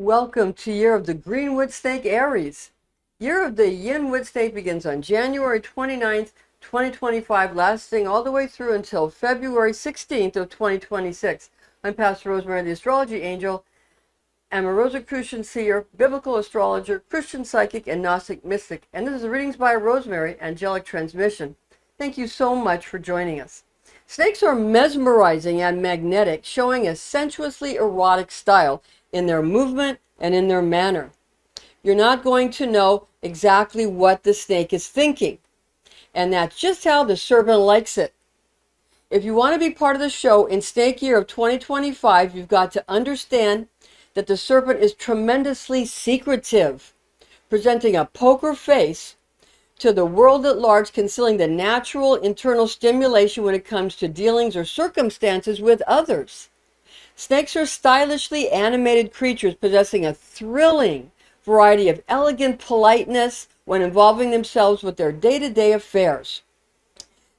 welcome to Year of the Green Wood Snake, Aries. Year of the Yin Wood Snake begins on January 29th, 2025, lasting all the way through until February 16th of 2026. I'm Pastor Rosemary, the Astrology Angel. I'm a Rosicrucian seer, biblical astrologer, Christian psychic, and Gnostic mystic. And this is Readings by Rosemary, Angelic Transmission. Thank you so much for joining us. Snakes are mesmerizing and magnetic, showing a sensuously erotic style in their movement and in their manner. You're not going to know exactly what the snake is thinking, and that's just how the serpent likes it. If you want to be part of the show in Snake Year of 2025, you've got to understand that the serpent is tremendously secretive, presenting a poker face to the world at large, concealing the natural internal stimulation when it comes to dealings or circumstances with others. Snakes are stylishly animated creatures possessing a thrilling variety of elegant politeness when involving themselves with their day-to-day affairs.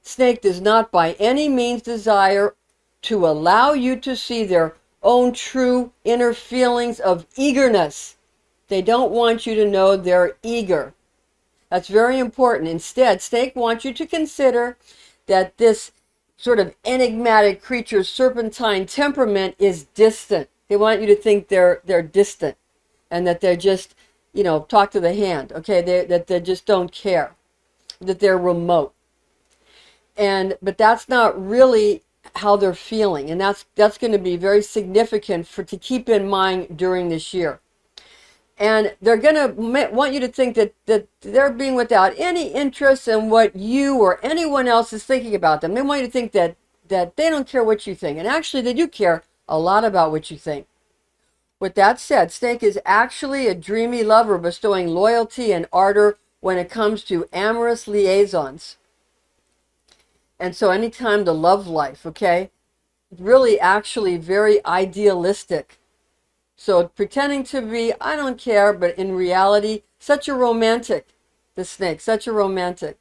Snake does not by any means desire to allow you to see their own true inner feelings of eagerness. They don't want you to know they're eager. That's very important. Instead, Snake wants you to consider that this sort of enigmatic creature's serpentine temperament is distant. They want you to think they're distant and that they're just, talk to the hand, okay? That they just don't care, that they're remote. But that's not really how they're feeling, and that's going to be very significant to keep in mind during this year. And they're going to want you to think that they're being without any interest in what you or anyone else is thinking about them. They want you to think that they don't care what you think. And actually, they do care a lot about what you think. With that said, Snake is actually a dreamy lover, bestowing loyalty and ardor when it comes to amorous liaisons. And so anytime the love life, okay, really actually very idealistic. So pretending to be, I don't care, but in reality, such a romantic, the snake, such a romantic.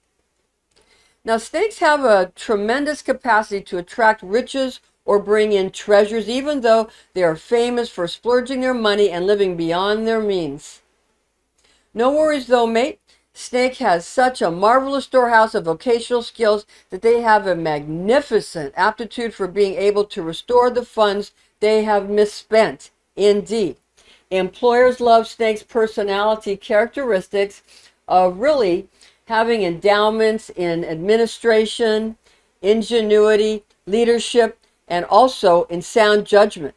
Now, snakes have a tremendous capacity to attract riches or bring in treasures, even though they are famous for splurging their money and living beyond their means. No worries though, mate. Snake has such a marvelous storehouse of vocational skills that they have a magnificent aptitude for being able to restore the funds they have misspent. Indeed, employers love Snake's personality characteristics of really having endowments in administration, ingenuity, leadership, and also in sound judgment.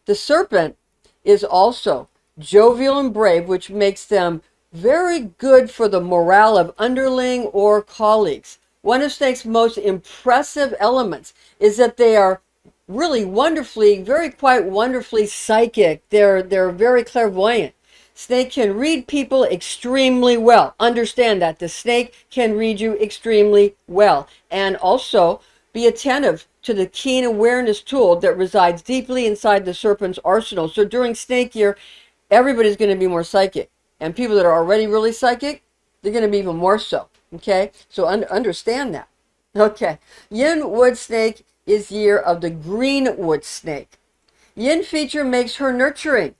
The serpent is also jovial and brave, which makes them very good for the morale of underling or colleagues. One of Snake's most impressive elements is that they are really wonderfully, quite wonderfully psychic. They're very clairvoyant. Snake can read people extremely well. Understand that the snake can read you extremely well, and also be attentive to the keen awareness tool that resides deeply inside the serpent's arsenal. So during Snake Year, everybody's going to be more psychic, and people that are already really psychic, they're going to be even more so. Okay, so understand that. Okay, Yin Wood Snake is Year of the Green Wood Snake. Yin feature makes her nurturing,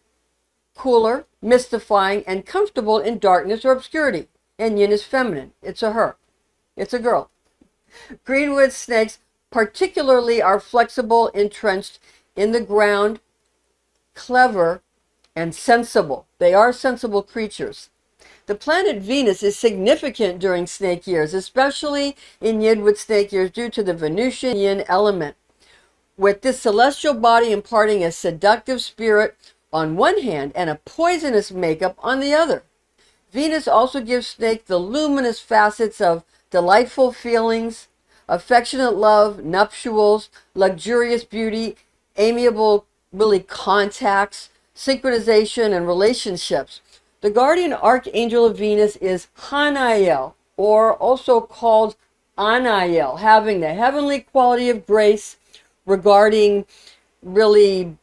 cooler, mystifying, and comfortable in darkness or obscurity. And Yin is feminine. It's a her. It's a girl. Greenwood snakes particularly are flexible, entrenched in the ground, clever, and sensible. They are sensible creatures. The planet Venus is significant during snake years, especially in Yin Wood Snake years due to the Venusian yin element, with this celestial body imparting a seductive spirit on one hand and a poisonous makeup on the other. Venus also gives Snake the luminous facets of delightful feelings, affectionate love, nuptials, luxurious beauty, amiable, contacts, synchronization, and relationships. The guardian archangel of Venus is Hanael, or also called Anael, having the heavenly quality of grace regarding really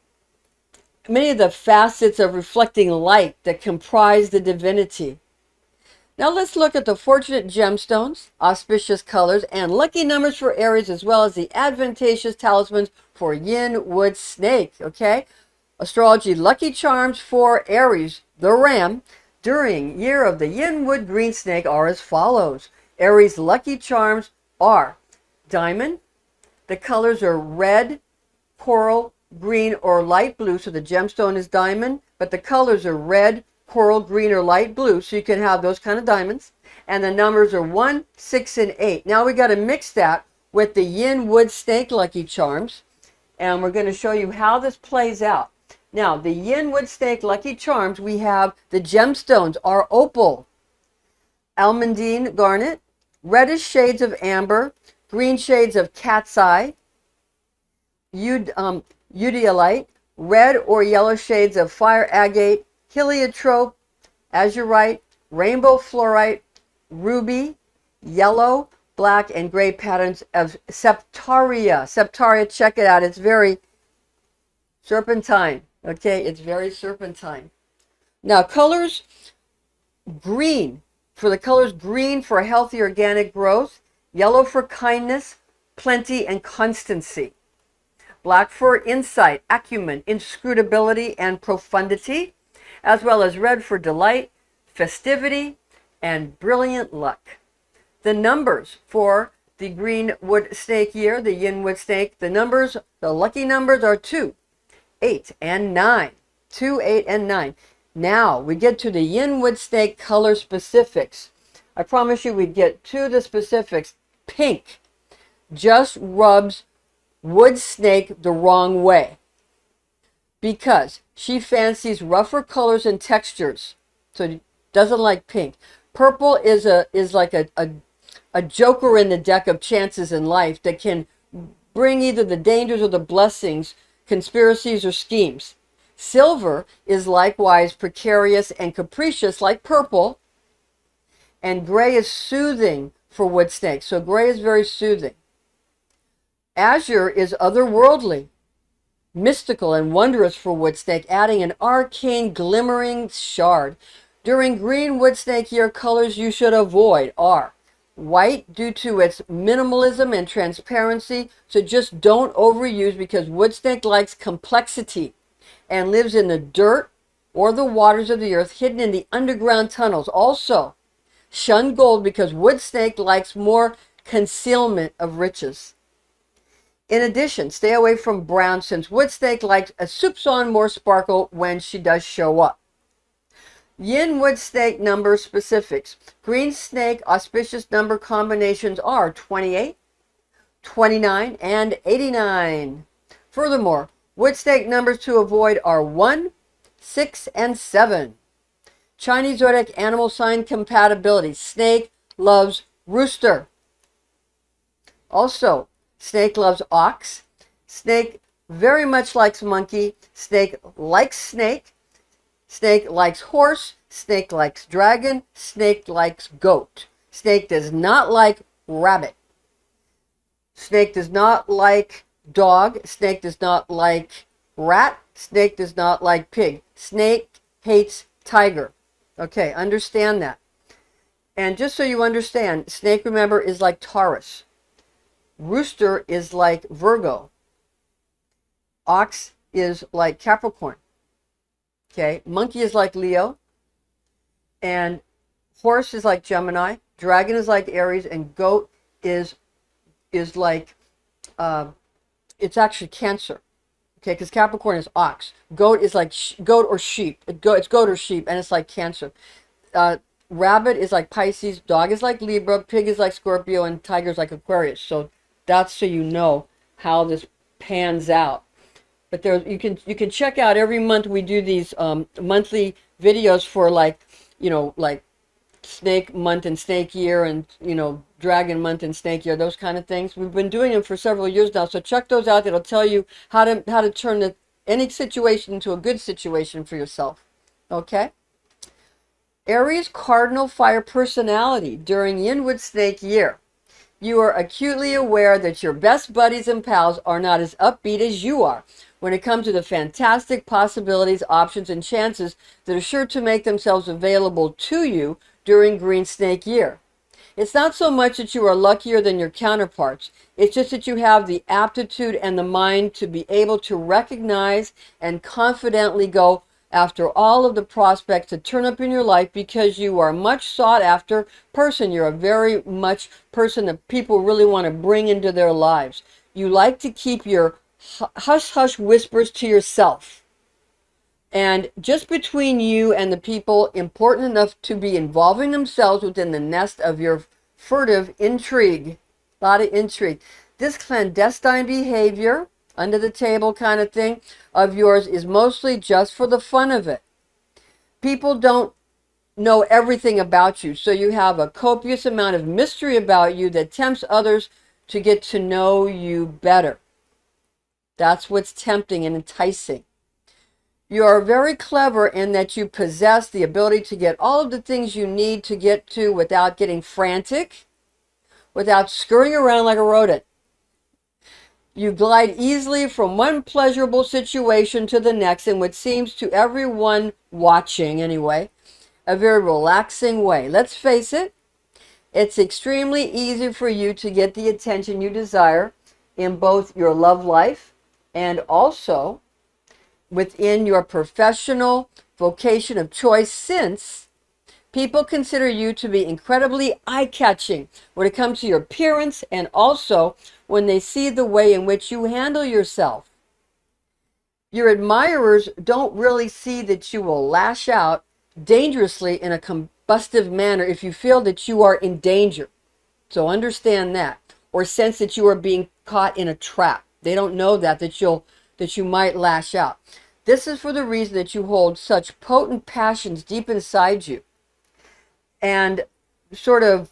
many of the facets of reflecting light that comprise the divinity. Now let's look at the fortunate gemstones, auspicious colors, and lucky numbers for Aries, as well as the advantageous talismans for Yin Wood Snake, okay? Astrology lucky charms for Aries, the Ram, during year of the Yin Wood Green Snake are as follows. Aries lucky charms are diamond. The colors are red, coral, green, or light blue. So the gemstone is diamond, but the colors are red, coral, green, or light blue. So you can have those kind of diamonds. And the numbers are 1, 6, and 8. Now we got to mix that with the Yin Wood Snake lucky charms. And we're going to show you how this plays out. Now, the Yin Wood Snake lucky charms, we have the gemstones are opal, almandine garnet, reddish shades of amber, green shades of cat's eye, eudialyte, red or yellow shades of fire agate, heliotrope, azurite, rainbow fluorite, ruby, yellow, black, and gray patterns of septaria. Septaria, check it out. It's very serpentine. Okay, it's very serpentine. Now, colors, green. For the colors, green for healthy organic growth, yellow for kindness, plenty, and constancy. Black for insight, acumen, inscrutability, and profundity, as well as red for delight, festivity, and brilliant luck. The numbers for the Green Wood Snake year, the Yin Wood Snake, the lucky numbers are 2, 8, and 9. 2, 8, and 9. Now we get to the Yin Wood Snake color specifics. I promise you we'd get to the specifics. Pink just rubs Wood Snake the wrong way because she fancies rougher colors and textures, so doesn't like pink. Purple is like a joker in the deck of chances in life that can bring either the dangers or the blessings, conspiracies or schemes. Silver is likewise precarious and capricious like purple, and gray is soothing for wood snake. So gray is very soothing. Azure is otherworldly, mystical, and wondrous for wood snake, adding an arcane glimmering shard. During green wood snake year, colors you should avoid are white due to its minimalism and transparency, so just don't overuse because wood snake likes complexity and lives in the dirt or the waters of the earth, hidden in the underground tunnels. Also, shun gold because wood snake likes more concealment of riches. In addition, stay away from brown since wood snake likes a soupçon more sparkle when she does show up. Yin Wood Snake number specifics. Green snake auspicious number combinations are 28, 29, and 89. Furthermore, wood snake numbers to avoid are 1, 6, and 7. Chinese zodiac animal sign compatibility. Snake loves rooster. Also, snake loves ox. Snake very much likes monkey. Snake likes snake. Snake likes horse. Snake likes dragon. Snake likes goat. Snake does not like rabbit. Snake does not like dog. Snake does not like rat. Snake does not like pig. Snake hates tiger. Okay, understand that. And just so you understand, snake, remember, is like Taurus. Rooster is like Virgo. Ox is like Capricorn. Okay, monkey is like Leo. And horse is like Gemini. Dragon is like Aries. And goat is like, it's actually Cancer. Okay, because Capricorn is ox. Goat is like goat or sheep. It's goat or sheep, and it's like Cancer. Rabbit is like Pisces. Dog is like Libra. Pig is like Scorpio, and tiger is like Aquarius. So that's so you know how this pans out. But there, you can check out every month we do these monthly videos for like snake month and snake year, and dragon month and snake year, those kind of things. We've been doing them for several years now, so check those out. It'll tell you how to turn any situation into a good situation for yourself. Okay? Aries cardinal fire personality during Yin Wood Snake year. You are acutely aware that your best buddies and pals are not as upbeat as you are when it comes to the fantastic possibilities, options, and chances that are sure to make themselves available to you during Green Snake year. It's not so much that you are luckier than your counterparts. It's just that you have the aptitude and the mind to be able to recognize and confidently go after all of the prospects that turn up in your life, because you are a much sought after person. You're a very much person that people really want to bring into their lives. You like to keep your hush hush whispers to yourself. And just between you and the people important enough to be involving themselves within the nest of your furtive intrigue. A lot of intrigue. This clandestine behavior, under the table kind of thing, of yours is mostly just for the fun of it. People don't know everything about you, so you have a copious amount of mystery about you that tempts others to get to know you better. That's what's tempting and enticing. You are very clever in that you possess the ability to get all of the things you need to get to without getting frantic, without scurrying around like a rodent. You glide easily from one pleasurable situation to the next in what seems to everyone watching, anyway, a very relaxing way. Let's face it, it's extremely easy for you to get the attention you desire in both your love life and also within your professional vocation of choice, since people consider you to be incredibly eye-catching when it comes to your appearance, and also when they see the way in which you handle yourself. Your admirers don't really see that you will lash out dangerously in a combustive manner if you feel that you are in danger. So understand that, or sense that you are being caught in a trap. They don't know that you might lash out. This is for the reason that you hold such potent passions deep inside you, and sort of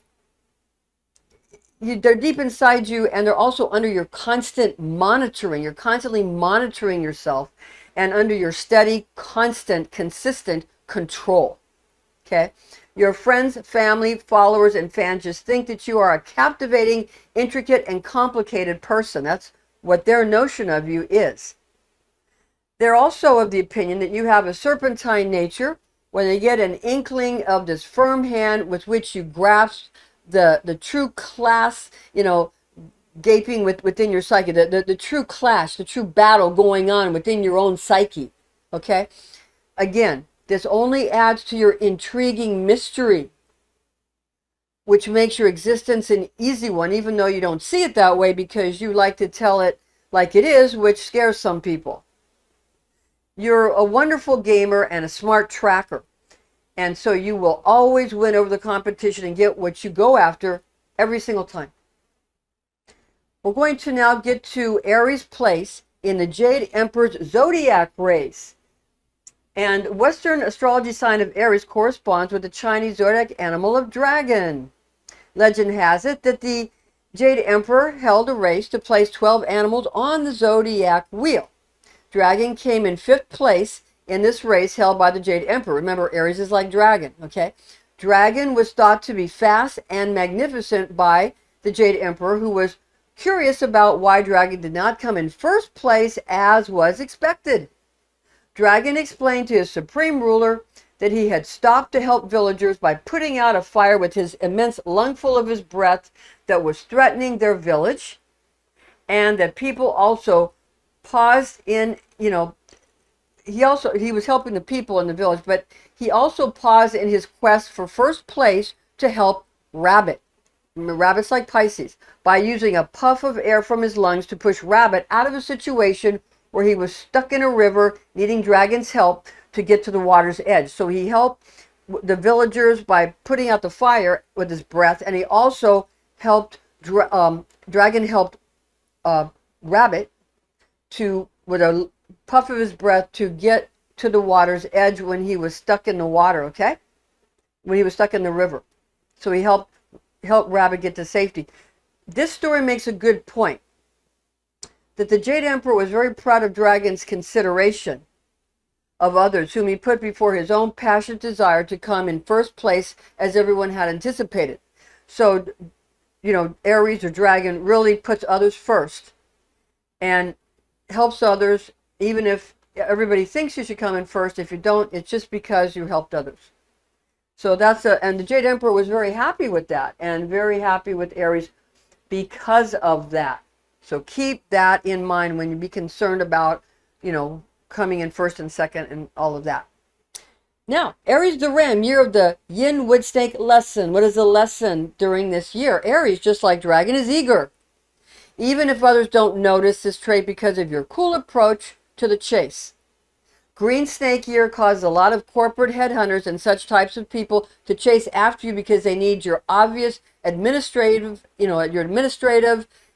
they're deep inside you, and they're also under your constant monitoring. You're constantly monitoring yourself, and under your steady, constant, consistent control. Okay? Your friends, family, followers, and fans just think that you are a captivating, intricate, and complicated person. That's what their notion of you is. They're also of the opinion that you have a serpentine nature when they get an inkling of this firm hand with which you grasp the true class, gaping within your psyche, the true clash, the true battle going on within your own psyche. Okay? Again, this only adds to your intriguing mystery, which makes your existence an easy one, even though you don't see it that way because you like to tell it like it is, which scares some people. You're a wonderful gamer and a smart tracker, and so you will always win over the competition and get what you go after every single time. We're going to now get to Aries' place in the Jade Emperor's zodiac race. And Western astrology sign of Aries corresponds with the Chinese zodiac animal of dragon. Legend has it that the Jade Emperor held a race to place 12 animals on the zodiac wheel. Dragon came in 5th place in this race held by the Jade Emperor. Remember, Aries is like dragon, okay? Dragon was thought to be fast and magnificent by the Jade Emperor, who was curious about why Dragon did not come in 1st place as was expected. Dragon explained to his supreme ruler that he had stopped to help villagers by putting out a fire with his immense lungful of his breath that was threatening their village, and that people also paused in, he was helping the people in the village, but he also paused in his quest for 1st place to help Rabbit. Rabbit's like Pisces, by using a puff of air from his lungs to push Rabbit out of a situation where he was stuck in a river needing Dragon's help to get to the water's edge. So he helped the villagers by putting out the fire with his breath, and he also helped, Dragon helped Rabbit with a puff of his breath to get to the water's edge when he was stuck in the water, okay? When he was stuck in the river. So he helped Rabbit get to safety. This story makes a good point, that the Jade Emperor was very proud of Dragon's consideration of others, whom he put before his own passionate desire to come in 1st place as everyone had anticipated. So, Aries or Dragon really puts others first and helps others, even if everybody thinks you should come in first. If you don't, it's just because you helped others. So and the Jade Emperor was very happy with that and very happy with Aries because of that. So keep that in mind when you be concerned about, coming in first and second and all of that. Now, Aries the Ram, year of the Yin Wood Snake lesson. What is the lesson during this year? Aries, just like Dragon, is eager. Even if others don't notice this trait because of your cool approach to the chase. Green Snake year causes a lot of corporate headhunters and such types of people to chase after you because they need your obvious administrative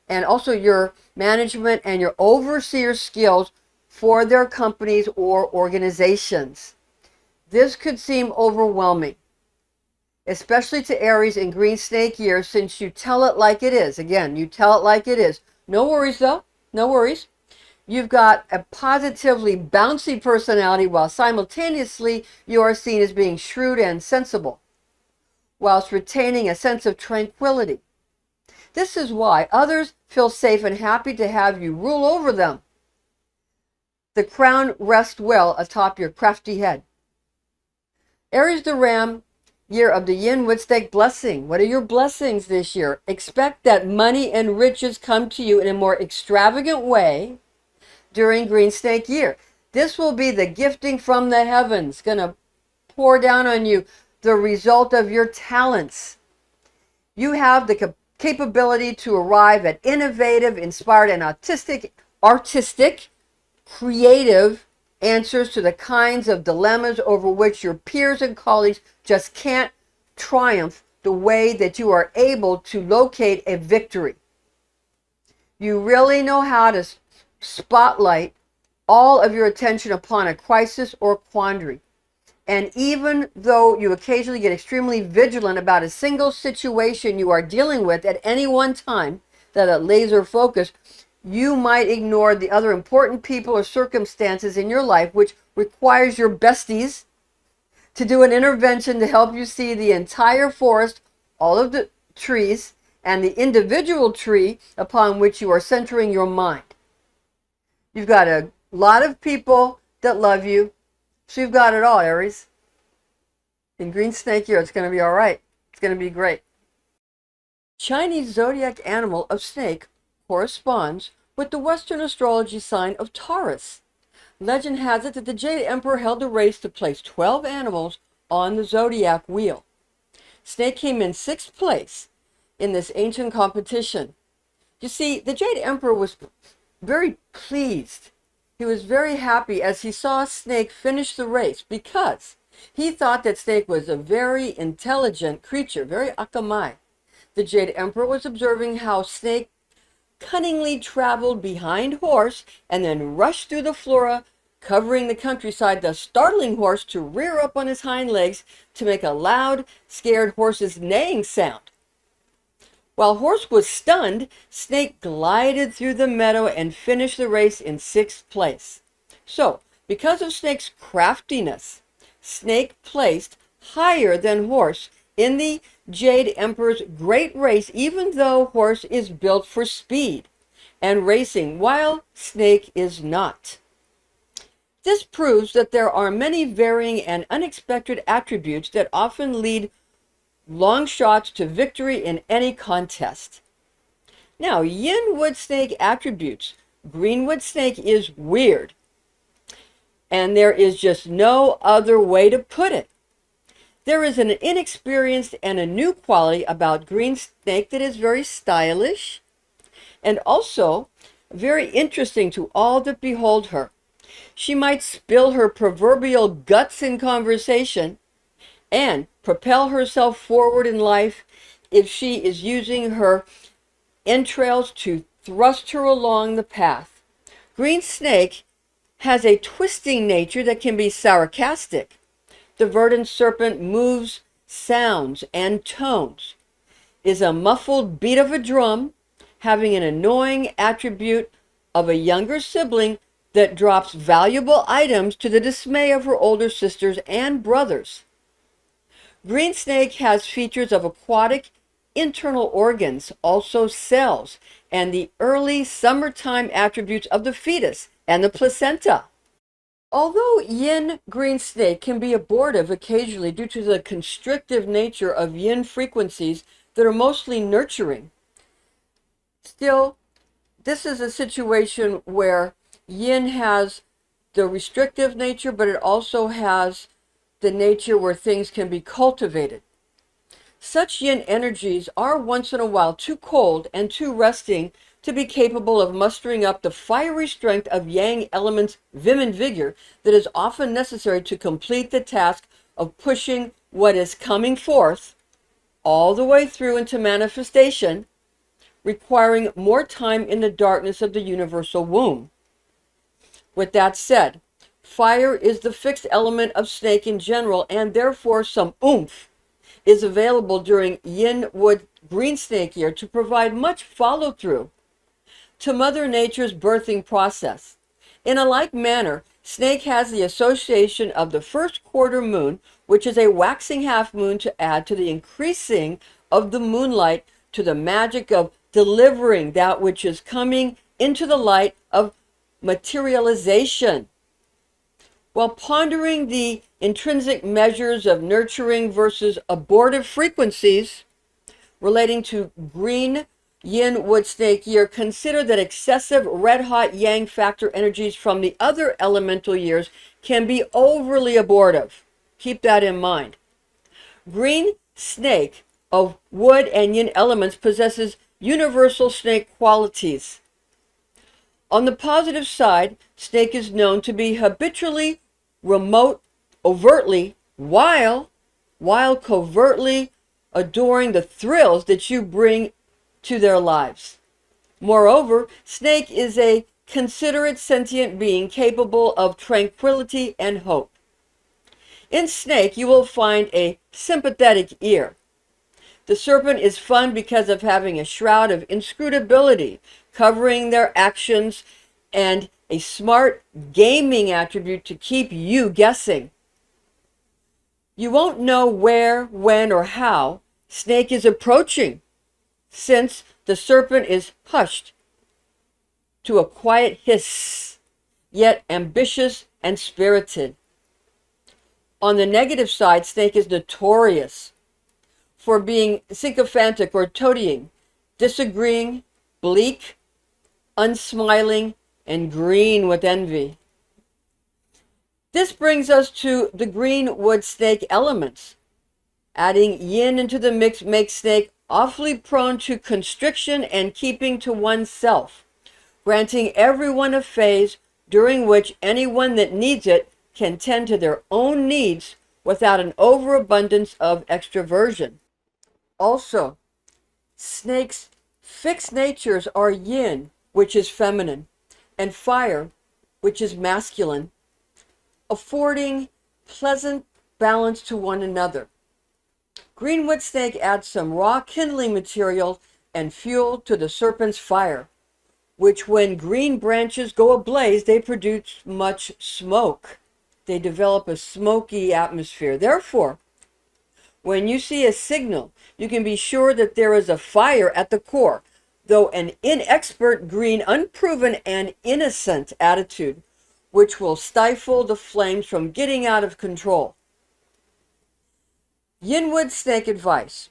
and also your management and your overseer skills for their companies or organizations. This could seem overwhelming, especially to Aries in Green Snake year, since you tell it like it is. Again, you tell it like it is. No worries though, no worries. You've got a positively bouncy personality while simultaneously you are seen as being shrewd and sensible, whilst retaining a sense of tranquility. This is why others feel safe and happy to have you rule over them. The crown rests well atop your crafty head. Aries the Ram, year of the Yin Wood Snake blessing. What are your blessings this year? Expect that money and riches come to you in a more extravagant way during Green Snake year. This will be the gifting from the heavens, going to pour down on you, the result of your talents. You have the capability to arrive at innovative, inspired, and artistic, creative answers to the kinds of dilemmas over which your peers and colleagues just can't triumph the way that you are able to locate a victory. You really know how to spotlight all of your attention upon a crisis or quandary. And even though you occasionally get extremely vigilant about a single situation you are dealing with at any one time, that a laser focus, you might ignore the other important people or circumstances in your life, which requires your besties to do an intervention to help you see the entire forest, all of the trees, and the individual tree upon which you are centering your mind. You've got a lot of people that love you, so you've got it all, Aries. In Green Snake year, it's going to be all right. It's going to be great. Chinese zodiac animal of snake corresponds with the Western astrology sign of Taurus. Legend has it that the Jade Emperor held a race to place 12 animals on the zodiac wheel. Snake came in 6th place in this ancient competition. You see, the Jade Emperor was very pleased. He was very happy as he saw Snake finish the race because he thought that Snake was a very intelligent creature, very akamai. The Jade Emperor was observing how Snake cunningly traveled behind Horse and then rushed through the flora, covering the countryside, thus startling Horse to rear up on his hind legs to make a loud, scared Horse's neighing sound. While Horse was stunned, Snake glided through the meadow and finished the race in 6th place. So, because of Snake's craftiness, Snake placed higher than Horse in the Jade Emperor's great race, even though Horse is built for speed and racing, while Snake is not. This proves that there are many varying and unexpected attributes that often lead long shots to victory in any contest. Now, Yin Wood Snake attributes. Green Wood Snake is weird. And there is just no other way to put it. There is an inexperienced and a new quality about Green Snake that is very stylish and also very interesting to all that behold her. She might spill her proverbial guts in conversation and propel herself forward in life if she is using her entrails to thrust her along the path. Green Snake has a twisting nature that can be sarcastic. The verdant serpent moves, sounds, and tones, is a muffled beat of a drum, having an annoying attribute of a younger sibling that drops valuable items to the dismay of her older sisters and brothers. Green Snake has features of aquatic internal organs, also cells, and the early summertime attributes of the fetus and the placenta. Although yin green snake can be abortive occasionally due to the constrictive nature of yin frequencies that are mostly nurturing, still, this is a situation where yin has the restrictive nature, but it also has the nature where things can be cultivated. Such yin energies are once in a while too cold and too resting to be capable of mustering up the fiery strength of yang element's vim and vigor that is often necessary to complete the task of pushing what is coming forth all the way through into manifestation, requiring more time in the darkness of the universal womb. With that said, fire is the fixed element of snake in general, and therefore some oomph is available during Yin Wood green snake year to provide much follow-through to Mother Nature's birthing process. In a like manner, snake has the association of the first quarter moon, which is a waxing half moon, to add to the increasing of the moonlight to the magic of delivering that which is coming into the light of materialization. While pondering the intrinsic measures of nurturing versus abortive frequencies relating to green Yin Wood Snake year, consider that excessive red-hot yang factor energies from the other elemental years can be overly abortive. Keep that in mind. Green snake of wood and yin elements possesses universal snake qualities. On the positive side, snake is known to be habitually remote, overtly, while covertly adoring the thrills that you bring to their lives. Moreover, snake is a considerate sentient being capable of tranquility and hope. In snake, you will find a sympathetic ear. The serpent is fun because of having a shroud of inscrutability covering their actions and a smart gaming attribute to keep you guessing. You won't know where, when, or how snake is approaching, since the serpent is hushed to a quiet hiss, yet ambitious and spirited. On the negative side, snake is notorious for being sycophantic or toadying, disagreeing, bleak, unsmiling, and green with envy. This brings us to the green wood snake elements. Adding yin into the mix makes snake awfully prone to constriction and keeping to oneself, granting everyone a phase during which anyone that needs it can tend to their own needs without an overabundance of extroversion. Also, snakes' fixed natures are yin, which is feminine, and fire, which is masculine, affording pleasant balance to one another. Greenwood snake adds some raw kindling material and fuel to the serpent's fire, which when green branches go ablaze, they produce much smoke. They develop a smoky atmosphere. Therefore, when you see a signal, you can be sure that there is a fire at the core, though an inexpert, green, unproven, and innocent attitude, which will stifle the flames from getting out of control. Yin Wood Snake advice.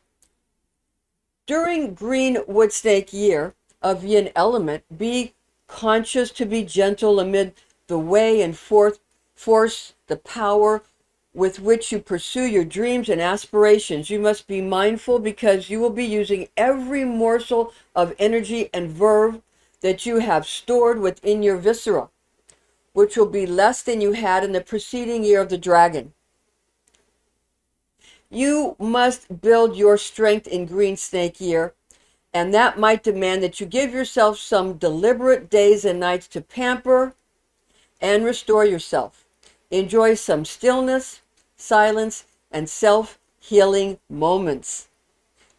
During green wood snake year of yin element, be conscious to be gentle amid the way and force the power with which you pursue your dreams and aspirations. You must be mindful because you will be using every morsel of energy and verve that you have stored within your viscera, which will be less than you had in the preceding year of the dragon. You must build your strength in green snake year, and that might demand that you give yourself some deliberate days and nights to pamper and restore yourself. Enjoy some stillness, silence, and self-healing moments.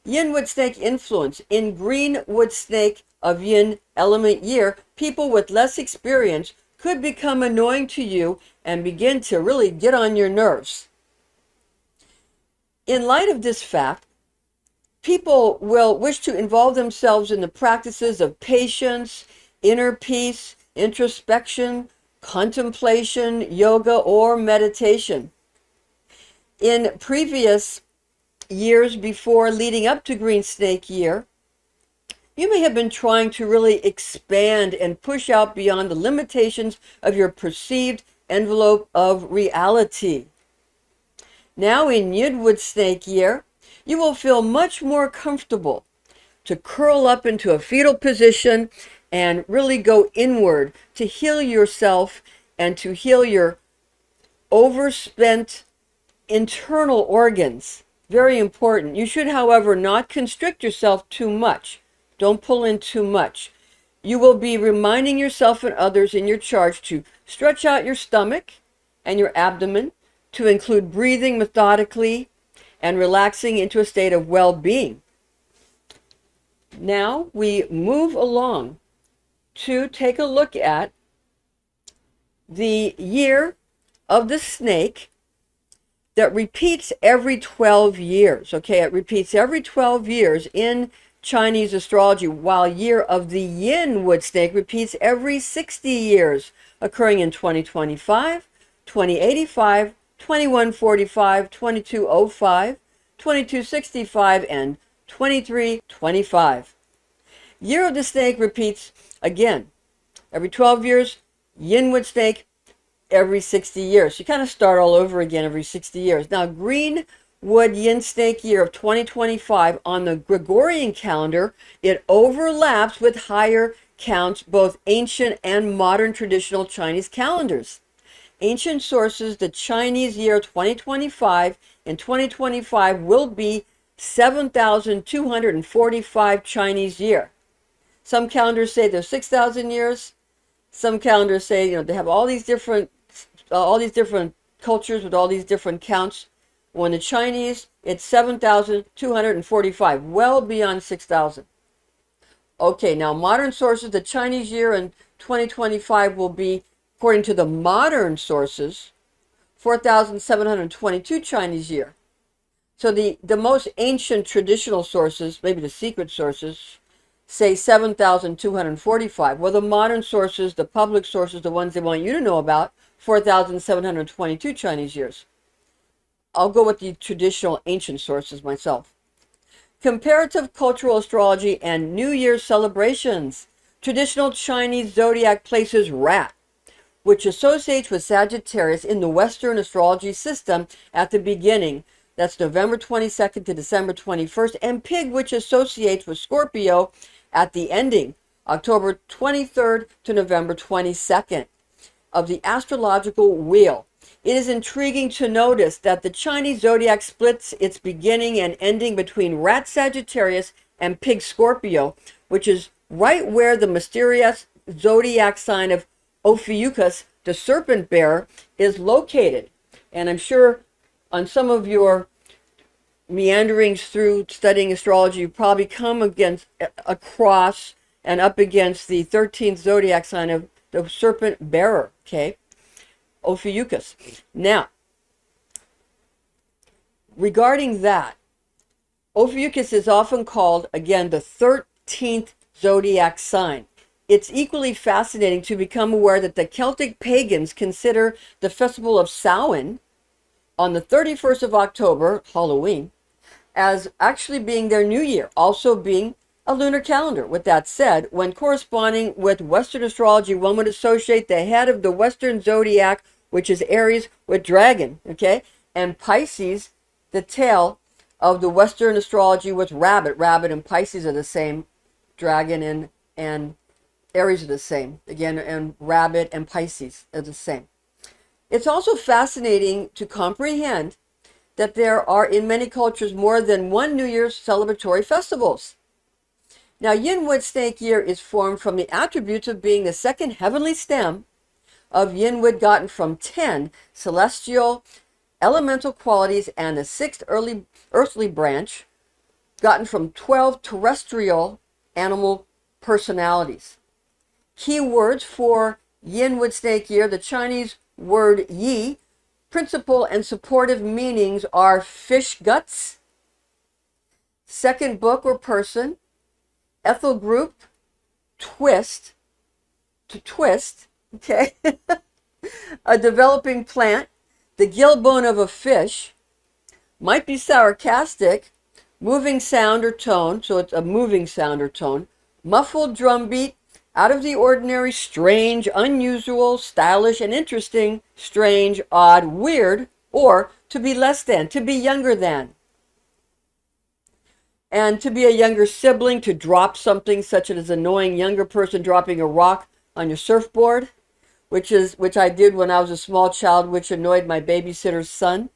Yin Wood Snake influence. In green wood snake of yin element year, people with less experience could become annoying to you and begin to really get on your nerves. In light of this fact, people will wish to involve themselves in the practices of patience, inner peace, introspection, contemplation, yoga, or meditation. In previous years before leading up to Green Snake Year, you may have been trying to really expand and push out beyond the limitations of your perceived envelope of reality. Now in Yin Wood Snake Year, you will feel much more comfortable to curl up into a fetal position and really go inward to heal yourself and to heal your overspent internal organs. Very important. You should, however, not constrict yourself too much. Don't pull in too much. You will be reminding yourself and others in your charge to stretch out your stomach and your abdomen, to include breathing methodically and relaxing into a state of well-being. Now we move along to take a look at the year of the snake that repeats every 12 years. Okay, it repeats every 12 years in Chinese astrology, while year of the Yin Wood Snake repeats every 60 years, occurring in 2025, 2085, 2145, 2205, 2265, and 2325. Year of the Snake repeats again every 12 years, Yin Wood Snake every 60 years. You kind of start all over again every 60 years. Now, Green Wood Yin Snake Year of 2025 on the Gregorian calendar, it overlaps with higher counts, both ancient and modern traditional Chinese calendars. Ancient sources, the Chinese year 2025 and 2025 will be 7,245 Chinese year. Some calendars say there's 6,000 years. Some calendars say, they have all these different cultures with all these different counts. When the Chinese, it's 7,245, well beyond 6,000. Okay, now modern sources, the Chinese year in 2025 will be, according to the modern sources, 4,722 Chinese year. So the most ancient traditional sources, maybe the secret sources, say 7,245. Well, the modern sources, the public sources, the ones they want you to know about, 4,722 Chinese years. I'll go with the traditional ancient sources myself. Comparative cultural astrology and New Year's celebrations. Traditional Chinese zodiac places Rat, which associates with Sagittarius in the Western astrology system at the beginning. That's November 22nd to December 21st. And Pig, which associates with Scorpio at the ending, October 23rd to November 22nd of the astrological wheel. It is intriguing to notice that the Chinese zodiac splits its beginning and ending between Rat Sagittarius and Pig Scorpio, which is right where the mysterious zodiac sign of Ophiuchus, the serpent bearer, is located. And I'm sure on some of your meanderings through studying astrology, you probably come across and up against the 13th zodiac sign of the serpent bearer, okay? Ophiuchus. Now, regarding that, Ophiuchus is often called, again, the 13th zodiac sign. It's equally fascinating to become aware that the Celtic pagans consider the festival of Samhain on the 31st of October, Halloween, as actually being their new year, also being a lunar calendar. With that said, when corresponding with Western astrology, one would associate the head of the Western zodiac, which is Aries, with dragon, okay? And Pisces, the tail of the Western astrology, with rabbit. Rabbit and Pisces are the same. Dragon and Aries are the same. Again, and rabbit and Pisces are the same. It's also fascinating to comprehend that there are in many cultures more than one New Year's celebratory festivals. Now, Yin Wood Snake Year is formed from the attributes of being the second heavenly stem of Yin Wood, gotten from 10 celestial elemental qualities, and the 6th earthly branch, gotten from 12 terrestrial animal personalities. Key words for Yin Wood Snake Year, the Chinese word Yi, principal and supportive meanings are fish guts, second book or person, ethyl group, twist, to twist, okay, a developing plant, the gill bone of a fish, might be sarcastic, moving sound or tone, so it's a moving sound or tone, muffled drumbeat, out of the ordinary, strange, unusual, stylish, and interesting, strange, odd, weird, or to be less than, to be younger than. And to be a younger sibling, to drop something such as an annoying younger person dropping a rock on your surfboard, which I did when I was a small child, which annoyed my babysitter's son.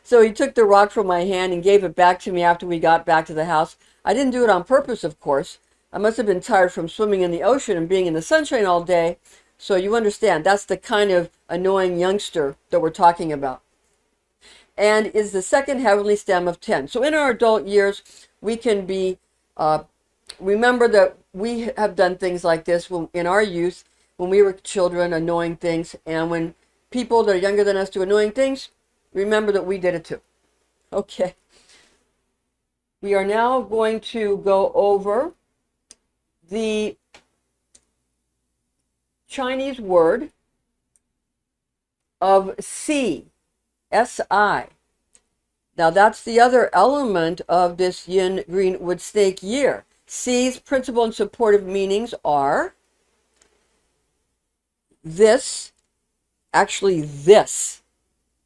So he took the rock from my hand and gave it back to me after we got back to the house. I didn't do it on purpose, of course. I must have been tired from swimming in the ocean and being in the sunshine all day. So you understand, that's the kind of annoying youngster that we're talking about. And is the second heavenly stem of 10. So in our adult years, we can be, remember that we have done things like this in our youth, when we were children, annoying things. And when people that are younger than us do annoying things, remember that we did it too. Okay. We are now going to go over the Chinese word of Si. S-I. Now that's the other element of this Yin Green Wood Snake year. Si's principal and supportive meanings are this, actually this,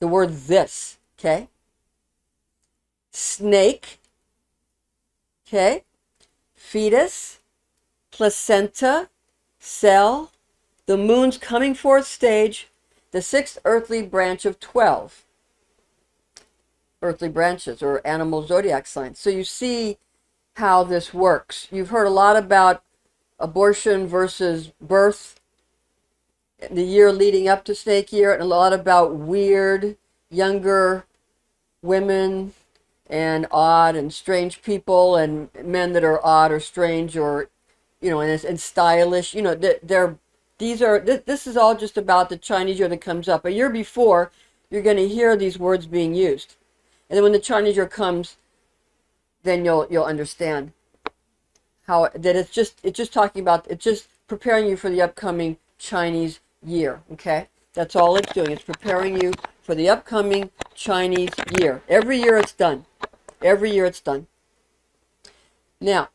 the word this, okay? Snake, okay? Fetus, placenta, cell, the moon's coming forth stage, the sixth earthly branch of 12. Earthly branches or animal zodiac signs. So you see how this works. You've heard a lot about abortion versus birth, the year leading up to snake year, and a lot about weird younger women and odd and strange people and men that are odd or strange or, you know, and stylish. You know, this is all just about the Chinese year that comes up. A year before, you're going to hear these words being used. And then when the Chinese year comes, then you'll understand how that it's just talking about, it's just preparing you for the upcoming Chinese year. Okay, that's all it's doing. It's preparing you for the upcoming Chinese year. Every year it's done. Every year it's done. Now,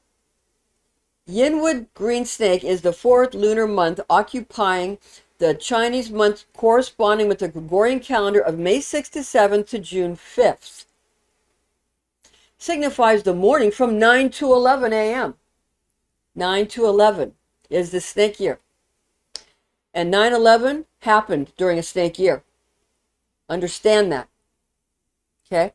Yin Wood Green Snake is the fourth lunar month, occupying the Chinese month corresponding with the Gregorian calendar of May 6th to 7th to June 5th. Signifies the morning from 9 to 11 a.m. 9 to 11 is the snake year. And 9/11 happened during a snake year. Understand that. Okay?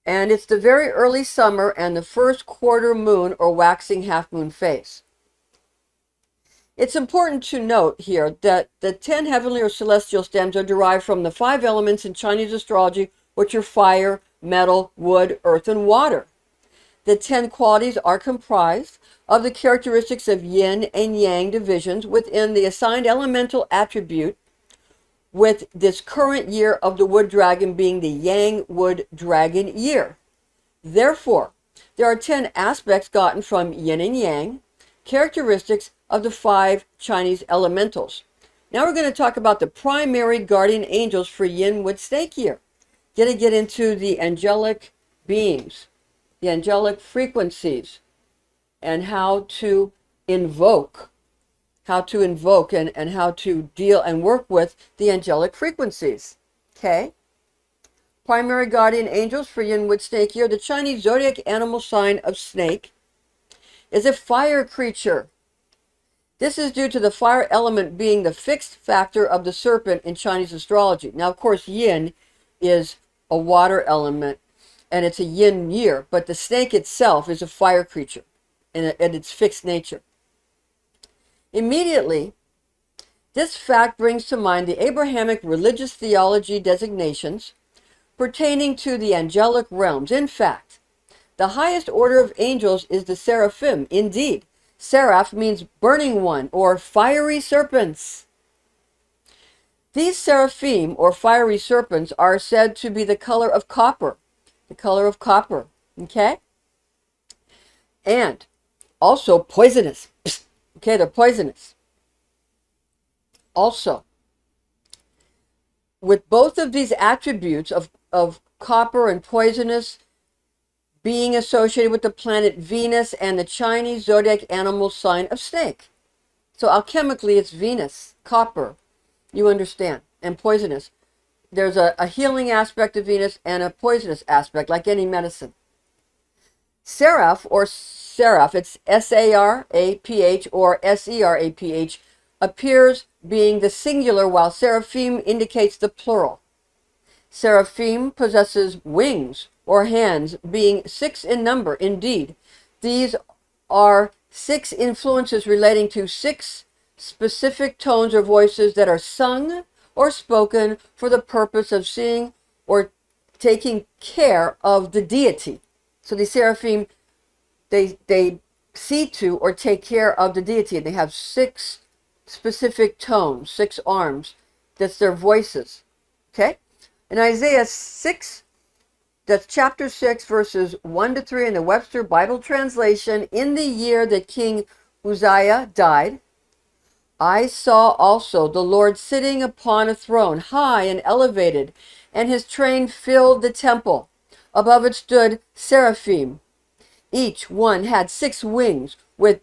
And it's the very early summer and the first quarter moon or waxing half moon phase. It's important to note here that the 10 heavenly or celestial stems are derived from the 5 elements in Chinese astrology, which are fire, metal, wood, earth, and water. The 10 qualities are comprised of the characteristics of yin and yang divisions within the assigned elemental attribute, with this current year of the wood dragon being the yang wood dragon year. Therefore, there are 10 aspects gotten from yin and yang, characteristics of the 5 Chinese elementals. Now we're going to talk about the primary guardian angels for Yin Wood Snake year. Going to get into the angelic beings, the angelic frequencies, and how to invoke and how to deal and work with the angelic frequencies. Okay? Primary guardian angels for Yin Wood Snake year. The Chinese zodiac animal sign of snake is a fire creature. This is due to the fire element being the fixed factor of the serpent in Chinese astrology. Now, of course, yin is a water element, and it's a yin year, but the snake itself is a fire creature in its fixed nature. Immediately, this fact brings to mind the Abrahamic religious theology designations pertaining to the angelic realms. In fact, the highest order of angels is the Seraphim. Indeed, Seraph means burning one or fiery serpents. These Seraphim or fiery serpents are said to be the color of copper. The color of copper. Okay? And also poisonous. Okay, they're poisonous. Also, with both of these attributes of copper and poisonous being associated with the planet Venus and the Chinese zodiac animal sign of snake. So alchemically, it's Venus, copper, you understand, and poisonous. There's a healing aspect of Venus and a poisonous aspect, like any medicine. Seraph, or Seraph, it's S-A-R-A-P-H or S-E-R-A-P-H, appears being the singular, while Seraphim indicates the plural. Seraphim possesses wings or hands, being 6 in number. Indeed, these are 6 influences relating to 6 specific tones or voices that are sung or spoken for the purpose of seeing or taking care of the deity. So the Seraphim, they see to or take care of the deity. They have 6 specific tones, 6 arms. That's their voices. Okay? In Isaiah 6, that's chapter 6, verses 1 to 3 in the Webster Bible translation, in the year that King Uzziah died, I saw also the Lord sitting upon a throne, high and elevated, and his train filled the temple. Above it stood seraphim. Each one had 6 wings. With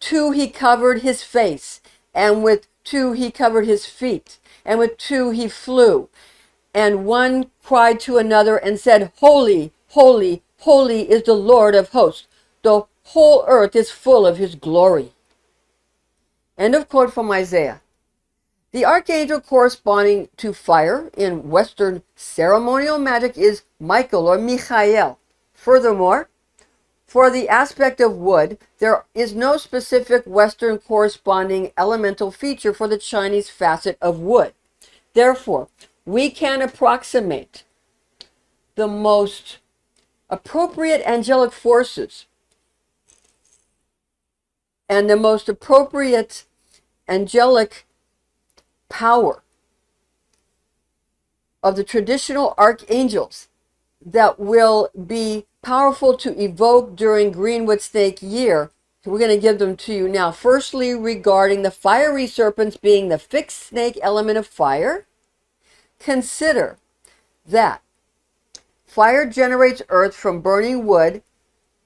2 he covered his face, and with 2 he covered his feet, and with 2 he flew. And one cried to another and said, Holy, holy, holy is the Lord of hosts. The whole earth is full of his glory. End of quote from Isaiah. The archangel corresponding to fire in Western ceremonial magic is Michael or Michael. Furthermore, for the aspect of wood, there is no specific Western corresponding elemental feature for the Chinese facet of wood. Therefore, we can approximate the most appropriate angelic forces and the most appropriate angelic power of the traditional archangels that will be powerful to evoke during Greenwood Snake year. We're going to give them to you now. Firstly, regarding the fiery serpents being the fixed snake element of fire, consider that fire generates earth from burning wood,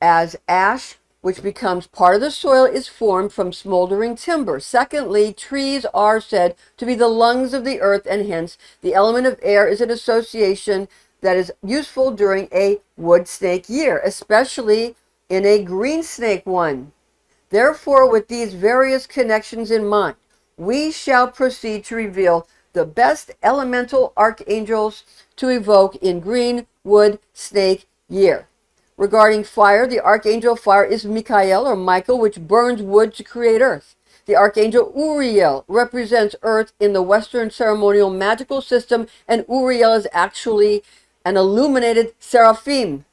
as ash, which becomes part of the soil, is formed from smoldering timber. Secondly, trees are said to be the lungs of the earth, and hence the element of air is an association that is useful during a wood snake year, especially in a green snake one. Therefore, with these various connections in mind, we shall proceed to reveal the best elemental archangels to evoke in Green Wood Snake year. Regarding fire, the archangel of fire is Michael or Michael, which burns wood to create earth. The archangel Uriel represents earth in the Western ceremonial magical system, and Uriel is actually an illuminated seraphim.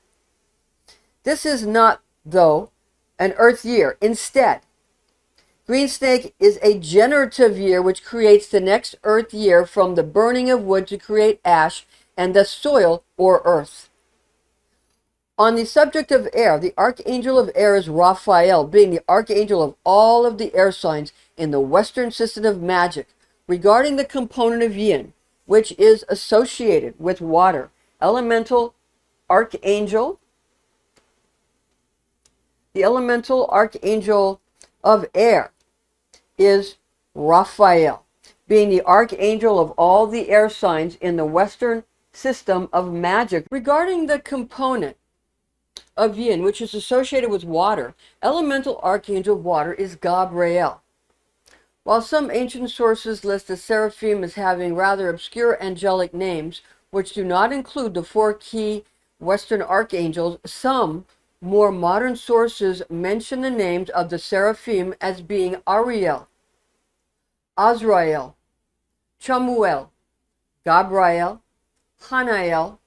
This is not, though, an earth year. Instead, Green Snake is a generative year which creates the next earth year from the burning of wood to create ash and the soil or earth. On the subject of air, the archangel of air is Raphael, being the archangel of all of the air signs in the Western system of magic. Regarding the component of yin, which is associated with water, elemental archangel, the elemental archangel of air is Raphael, being the archangel of all the air signs in the Western system of magic. Regarding the component of yin, which is associated with water, elemental archangel of water is Gabriel. While some ancient sources list the seraphim as having rather obscure angelic names, which do not include the 4 key Western archangels, some more modern sources mention the names of the seraphim as being Ariel, Azrael, Chamuel, Gabriel, Hanael,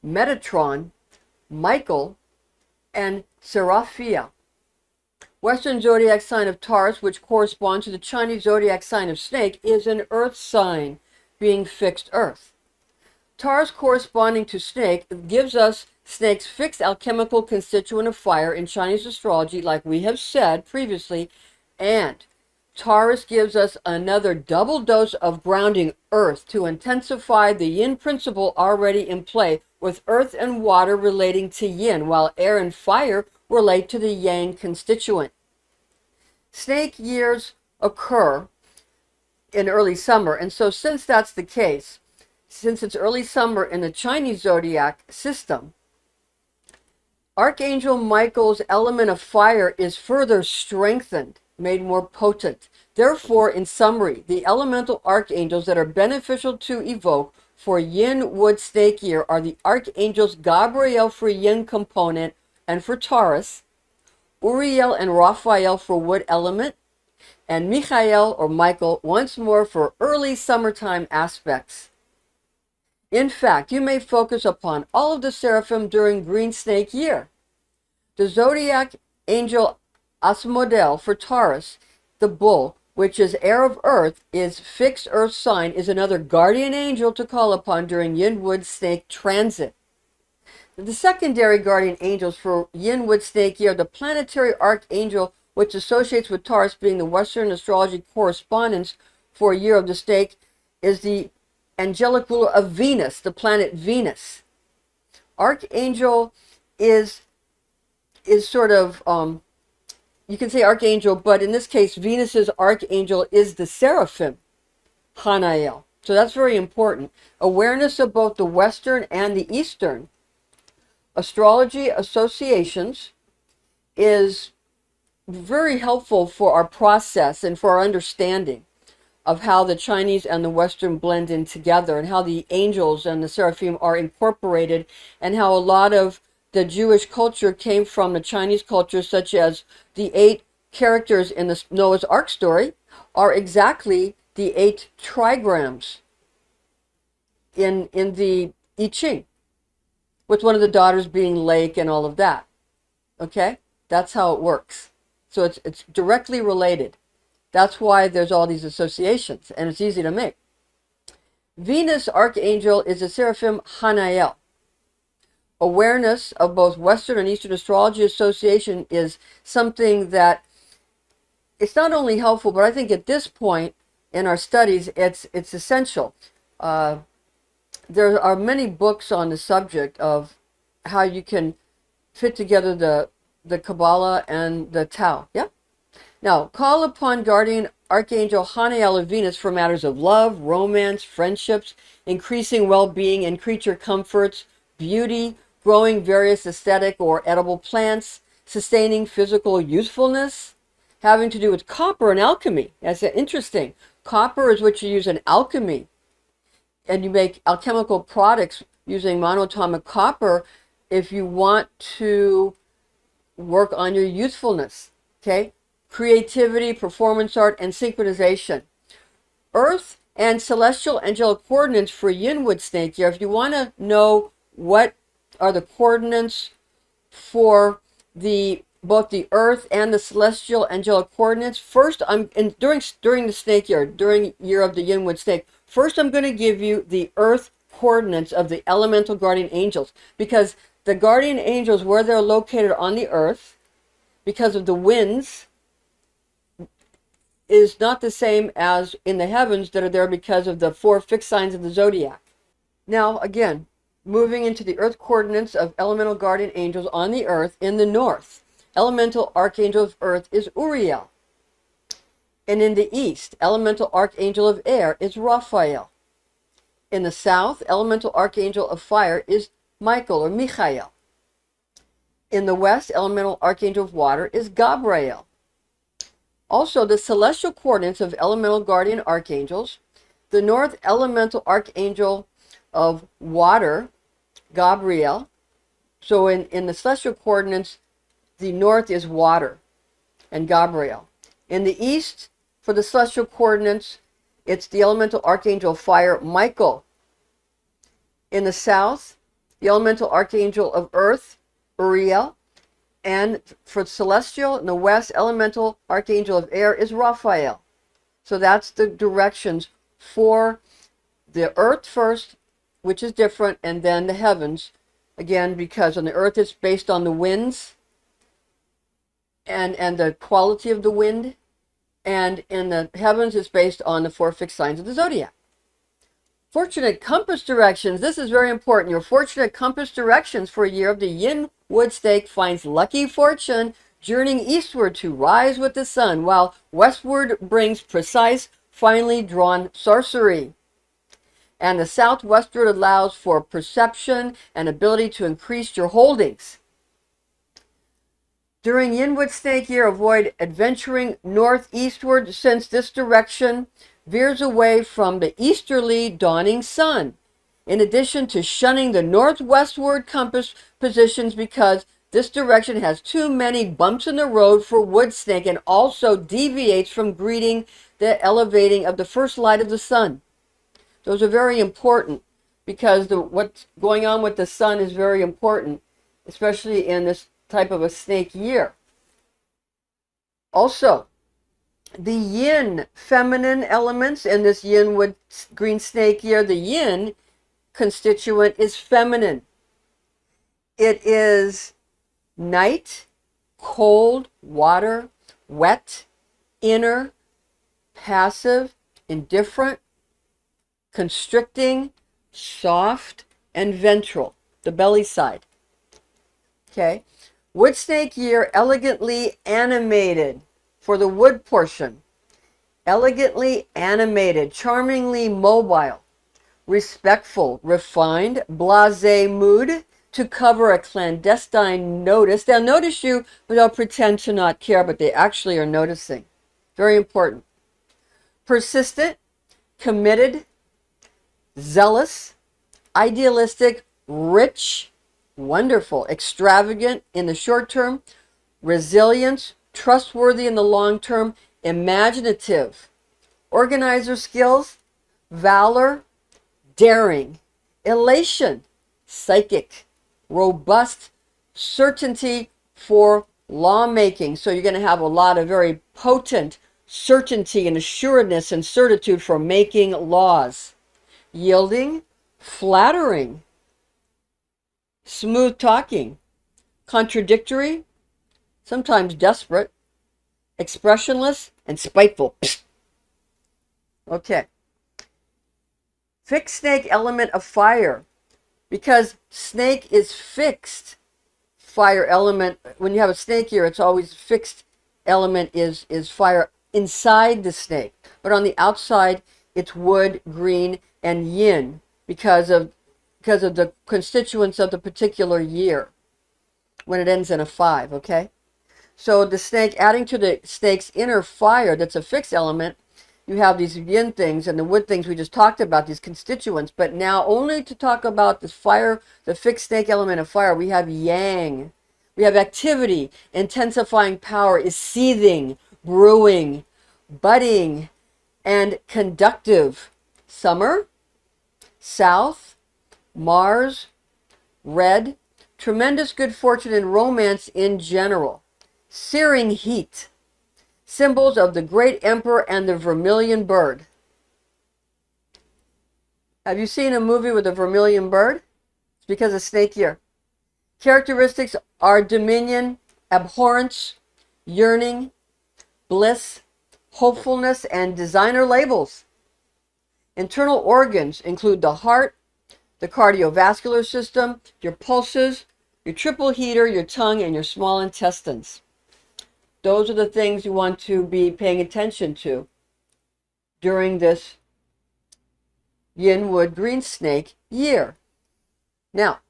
Metatron, Michael, and Seraphia. Western zodiac sign of Taurus, which corresponds to the Chinese zodiac sign of Snake, is an earth sign, being fixed earth. Taurus corresponding to Snake gives us Snake's fixed alchemical constituent of fire in Chinese astrology, like we have said previously, and Taurus gives us another double dose of grounding Earth to intensify the yin principle already in play, with earth and water relating to yin, while air and fire relate to the yang constituent. Snake years occur in early summer, and so since that's the case, since it's early summer in the Chinese zodiac system, Archangel Michael's element of fire is further strengthened, made more potent. Therefore, in summary, the elemental archangels that are beneficial to evoke for Yin Wood Snake year are the archangels Gabriel for yin component and for Taurus, Uriel and Raphael for wood element, and Michael or Michael once more for early summertime aspects. In fact, you may focus upon all of the Seraphim during Green Snake year. The zodiac angel Asmodel for Taurus, the bull, which is heir of earth, is fixed earth sign, is another guardian angel to call upon during Yin Wood Snake transit. The secondary guardian angels for Yin Wood Snake year, the planetary archangel which associates with Taurus being the Western astrology correspondence for a year of the snake, is the angelic ruler of Venus, the planet Venus. Archangel is sort of, you can say archangel, but in this case, Venus's archangel is the Seraphim, Hanael. So that's very important. Awareness of both the Western and the Eastern astrology associations is very helpful for our process and for our understanding of how the Chinese and the Western blend in together, and how the angels and the Seraphim are incorporated, and how a lot of the Jewish culture came from the Chinese culture, such as the 8 characters in the Noah's Ark story are exactly the 8 trigrams in the I Ching, with one of the daughters being Lake and all of that. Okay? That's how it works. So it's directly related. That's why there's all these associations, and it's easy to make. Venus archangel is a Seraphim Hanael. Awareness of both Western and Eastern astrology association is something that it's not only helpful, but I think at this point in our studies, it's essential. There are many books on the subject of how you can fit together the Kabbalah and the Tao. Yeah? Now, call upon guardian archangel Hanael of Venus for matters of love, romance, friendships, increasing well-being and creature comforts, beauty, growing various aesthetic or edible plants, sustaining physical usefulness, having to do with copper and alchemy. That's interesting. Copper is what you use in alchemy, and you make alchemical products using monatomic copper if you want to work on your youthfulness. Okay? Creativity, performance art, and synchronization. Earth and celestial angelic coordinates for Yin Wood Snake year. If you want to know what are the coordinates for both the Earth and the celestial angelic coordinates, first during the snake year, during year of the Yin Wood Snake, first I'm going to give you the Earth coordinates of the elemental guardian angels, because the guardian angels, where they're located on the Earth, because of the winds, is not the same as in the heavens that are there because of the 4 fixed signs of the zodiac. Now, again, moving into the Earth coordinates of elemental guardian angels on the Earth in the north. Elemental archangel of Earth is Uriel. And in the east, elemental archangel of air is Raphael. In the south, elemental archangel of fire is Michael or Michael. In the west, elemental archangel of water is Gabriel. Also, the celestial coordinates of elemental guardian archangels. The north, elemental archangel of water, Gabriel. So in the celestial coordinates, the north is water and Gabriel. In the east, for the celestial coordinates, it's the elemental archangel of fire, Michael. In the south, the elemental archangel of earth, Uriel. And for celestial, in the west, elemental archangel of air is Raphael. So that's the directions for the earth first, which is different, and then the heavens. Again, because on the earth it's based on the winds and the quality of the wind. And in the heavens, it's based on the 4 fixed signs of the zodiac. Fortunate compass directions. This is very important. Your fortunate compass directions for a year of the Yin Wood Snake finds lucky fortune journeying eastward to rise with the sun, while westward brings precise, finely drawn sorcery. And the southwestward allows for perception and ability to increase your holdings. During Yin Wood Snake year, avoid adventuring northeastward since this direction veers away from the easterly dawning sun. In addition to shunning the northwestward compass positions because this direction has too many bumps in the road for wood snake and also deviates from greeting the elevating of the first light of the sun. Those are very important because what's going on with the sun is very important, especially in this type of a snake year. Also, the yin feminine elements in this Yin Wood Green Snake year, the yin constituent is feminine. It is night, cold, water, wet, inner, passive, indifferent, constricting, soft, and ventral, the belly side. Okay. Wood Snake year, elegantly animated for the wood portion. Elegantly animated, charmingly mobile, respectful, refined, blasé mood to cover a clandestine notice. They'll notice you, but they'll pretend to not care, but they actually are noticing. Very important. Persistent, committed, zealous, idealistic, rich, wonderful, extravagant in the short term, resilient, trustworthy in the long term, imaginative, organizer skills, valor, daring, elation, psychic, robust, certainty for lawmaking. So you're going to have a lot of very potent certainty and assuredness and certitude for making laws. Yielding, flattering, smooth talking, contradictory, sometimes desperate, expressionless, and spiteful. Okay. Fixed snake element of fire, because snake is fixed fire element. When you have a snake here, it's always fixed element is fire inside the snake, but on the outside it's wood, green, and yin because of the constituents of the particular year when it ends in a 5. Okay, so the snake, adding to the snake's inner fire, that's a fixed element, you have these yin things and the wood things we just talked about, these constituents. But now, only to talk about this fire, the fixed snake element of fire, we have yang. We have activity, intensifying power is seething, brewing, budding, and conductive. Summer, south, Mars, red, tremendous good fortune and romance in general. Searing heat, symbols of the great emperor and the vermilion bird. Have you seen a movie with a vermilion bird? It's because of snake year. Characteristics are dominion, abhorrence, yearning, bliss, hopefulness, and designer labels. Internal organs include the heart, the cardiovascular system, your pulses, your triple heater, your tongue, and your small intestines. Those are the things you want to be paying attention to during this Yin Wood Green Snake year. Now,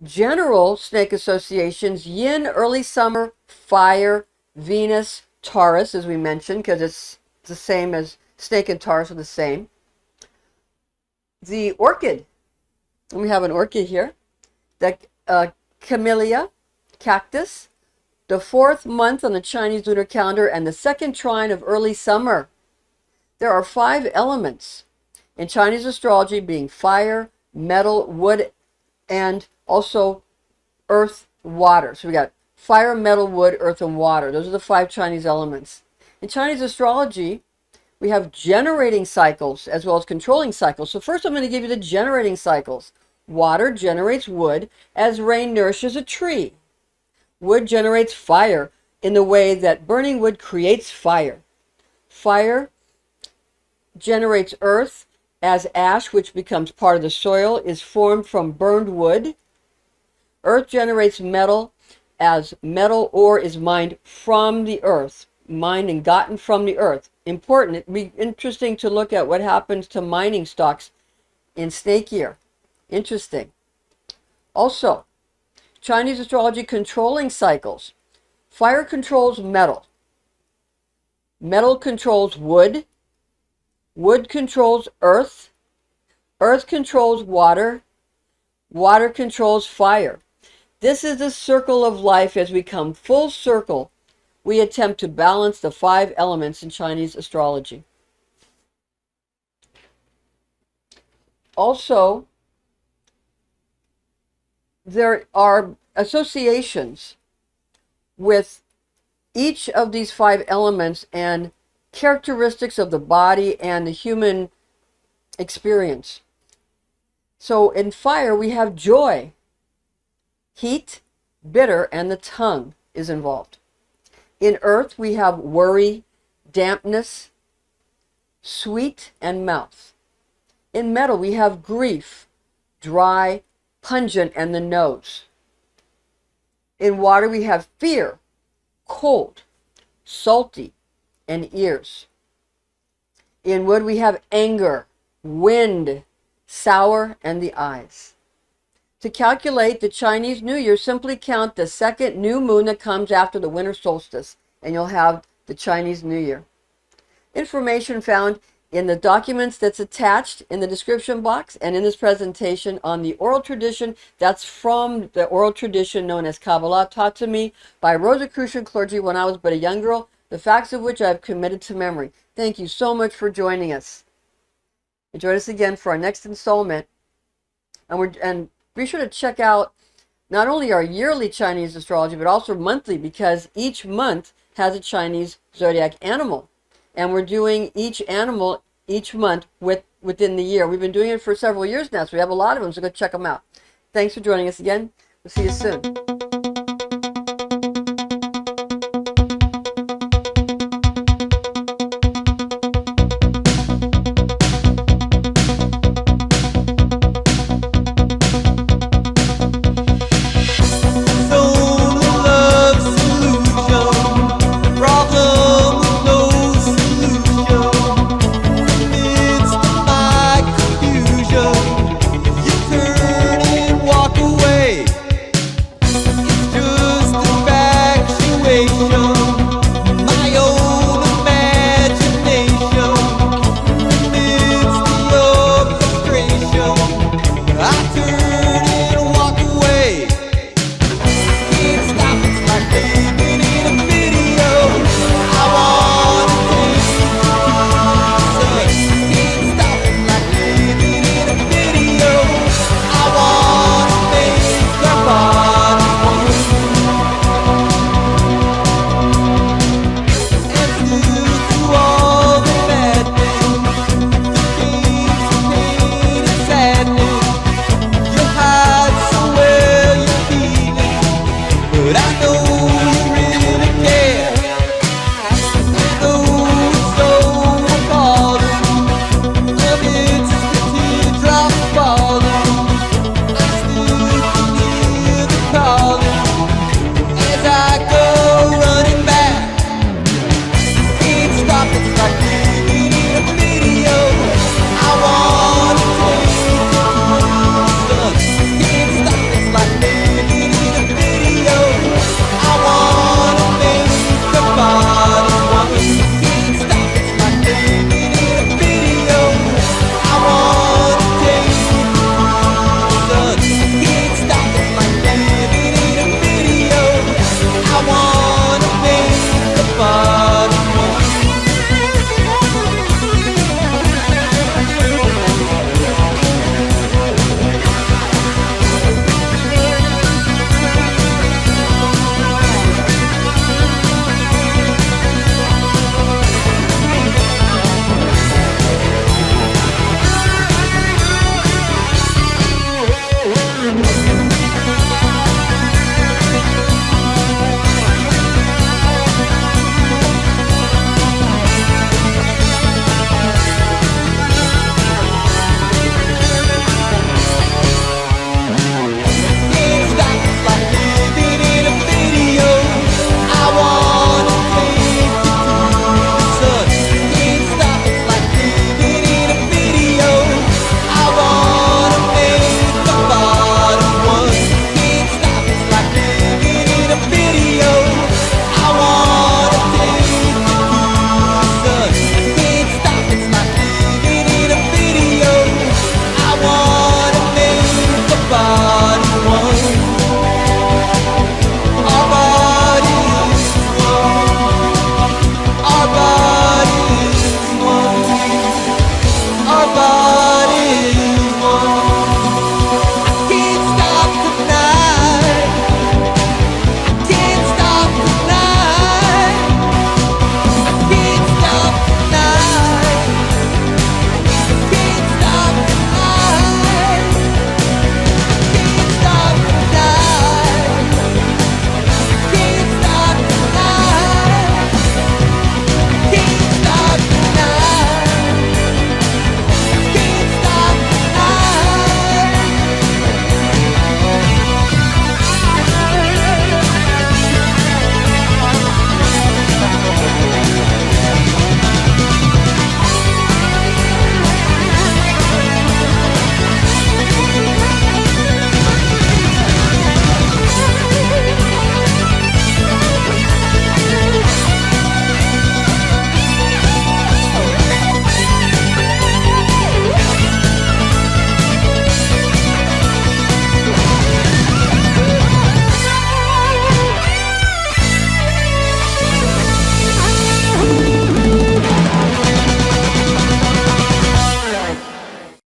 general snake associations: Yin, early summer, fire, Venus, Taurus, as we mentioned, because it's the same as snake and Taurus are the same. The orchid, and we have an orchid here, the camellia, cactus, the 4th month on the Chinese lunar calendar, and the 2nd trine of early summer. There are 5 elements in Chinese astrology, being fire, metal, wood, and also earth, water. So we got fire, metal, wood, earth, and water. Those are the 5 Chinese elements. In Chinese astrology, we have generating cycles as well as controlling cycles. So first I'm going to give you the generating cycles. Water generates wood as rain nourishes a tree. Wood generates fire in the way that burning wood creates fire. Fire generates earth as ash, which becomes part of the soil, is formed from burned wood. Earth generates metal as metal ore is mined from the earth, mined and gotten from the earth. Important. It'd be interesting to look at what happens to mining stocks in snake year. Interesting. Also, Chinese astrology controlling cycles. Fire controls metal. Metal controls wood. Wood controls earth. Earth controls water. Water controls fire. This is the circle of life. As we come full circle, we attempt to balance the 5 elements in Chinese astrology. Also, there are associations with each of these 5 elements and characteristics of the body and the human experience. So in fire, we have joy, heat, bitter, and the tongue is involved. In earth, we have worry, dampness, sweet, and mouth. In metal, we have grief, dry, pungent, and the nose. In water, we have fear, cold, salty, and ears. In wood, we have anger, wind, sour, and the eyes. To calculate the Chinese New Year, simply count the second new moon that comes after the winter solstice, and you'll have the Chinese New Year. Information found in the documents that's attached in the description box and in this presentation on the oral tradition. That's from the oral tradition known as Kabbalah, taught to me by Rosicrucian clergy when I was but a young girl, the facts of which I have committed to memory. Thank you so much for joining us. And join us again for our next installment. And be sure to check out not only our yearly Chinese astrology, but also monthly, because each month has a Chinese zodiac animal. And we're doing each animal each month within the year. We've been doing it for several years now, so we have a lot of them, so go check them out. Thanks for joining us again. We'll see you soon.